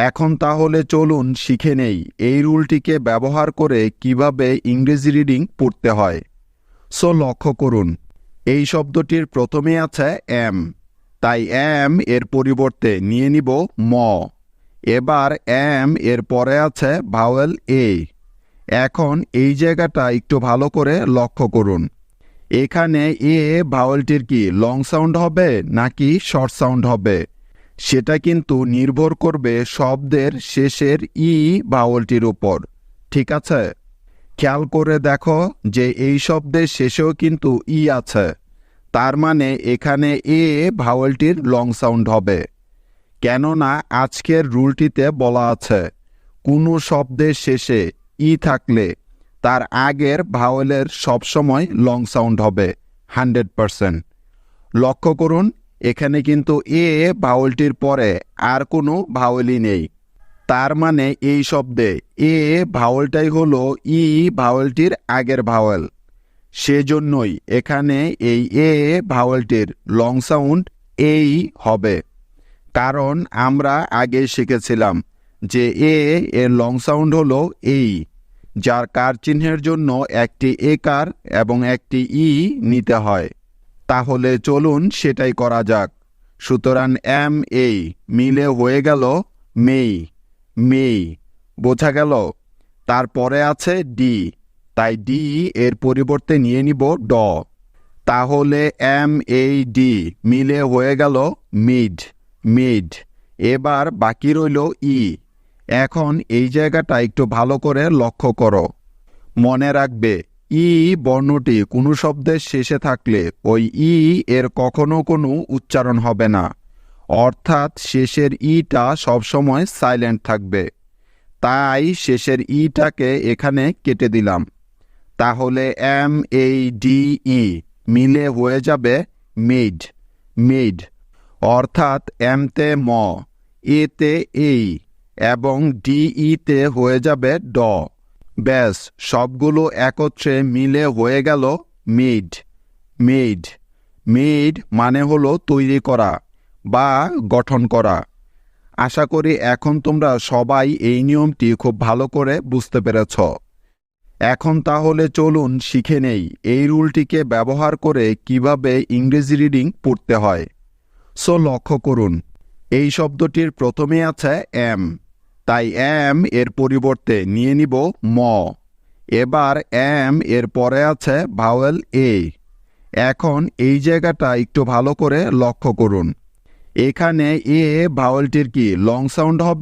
এখন তাহলে চলুন শিখে নেই এই রুলটিকে ব্যবহার করে কিভাবে ইংরেজি রিডিং পড়তে হয়। সো লক্ষ্য করুন, এই শব্দটির প্রথমে আছে এম, তাই এম এর পরিবর্তে নিয়ে নিব ম। এবার এম এর পরে আছে ভাওয়েল এ। এখন এই জায়গাটা একটু ভালো করে লক্ষ্য করুন, এখানে এ ভাওয়েলটির কি লং সাউন্ড হবে নাকি শর্ট সাউন্ড হবে, সেটা কিন্তু নির্ভর করবে শব্দের শেষের ই ভাওয়েলটির উপর। ঠিক আছে, খেয়াল করে দেখো যে এই শব্দের শেষেও কিন্তু ই আছে, তার মানে এখানে এ ভাওয়েলটির লং সাউন্ড হবে। কেননা আজকের রুলটিতে বলা আছে কোনো শব্দের শেষে ই থাকলে তার আগের ভাওয়েলের সবসময় লং সাউন্ড হবে 100%। লক্ষ্য করুন, এখানে কিন্তু এ ভাওয়েলটির পরে আর কোনো ভাওয়েলই নেই, তার মানে এই শব্দে এ ভাওয়েলটাই হলো ই ভাওয়েলটির আগের ভাওয়েল। সেজন্যই এখানে এই এ ভাওয়েলটির লং সাউন্ড এই হবে, কারণ আমরা আগে শিখেছিলাম যে এ এর লং সাউন্ড হলো এই, যার কার চিহ্নের জন্য একটি এ কার এবং একটি ই নিতে হয়। তাহলে চলুন সেটাই করা যাক। সুতরাং এম এই মিলে হয়ে গেল মেই, মেই, বোঝা গেল? তারপরে আছে ডি, তাই ডি এর পরিবর্তে নিয়ে নিব ড। তাহলে এম এই ডি মিলে হয়ে গেল মিড, মিড। এবার বাকি রইল ই। এখন এই জায়গাটা একটু ভালো করে লক্ষ্য করো, মনে রাখবে ই বর্ণটি কোনো শব্দের শেষে থাকলে ওই ই এর কখনো কোনো উচ্চারণ হবে না, অর্থাৎ শেষের ইটা সবসময় সাইলেন্ট থাকবে। তাই শেষের ইটাকে এখানে কেটে দিলাম। তাহলে এম এই ডি ই মিলে হয়ে যাবে মেড, মেড। অর্থাৎ এমতে ম, এতে এই এবং ডিইতে হয়ে যাবে ড। ব্যাস, সবগুলো একত্রে মিলে হয়ে গেল মেড, মেড। মেড মানে হলো তৈরি করা বা গঠন করা। আশা করি এখন তোমরা সবাই এই নিয়মটি খুব ভালো করে বুঝতে পেরেছ। এখন তাহলে চলুন শিখে নেই এই রুলটিকে ব্যবহার করে কিভাবে ইংরেজি রিডিং পড়তে হয়। সো লক্ষ্য করুন, এই শব্দটির প্রথমে আছে এম, তাই এম এর পরিবর্তে নিয়ে নিব ম। এবার এম এর পরে আছে ভাওয়েল এ। এখন এই জায়গাটা একটু ভালো করে লক্ষ্য করুন, এখানে এ ভাওয়েলটির কি লং সাউন্ড হবে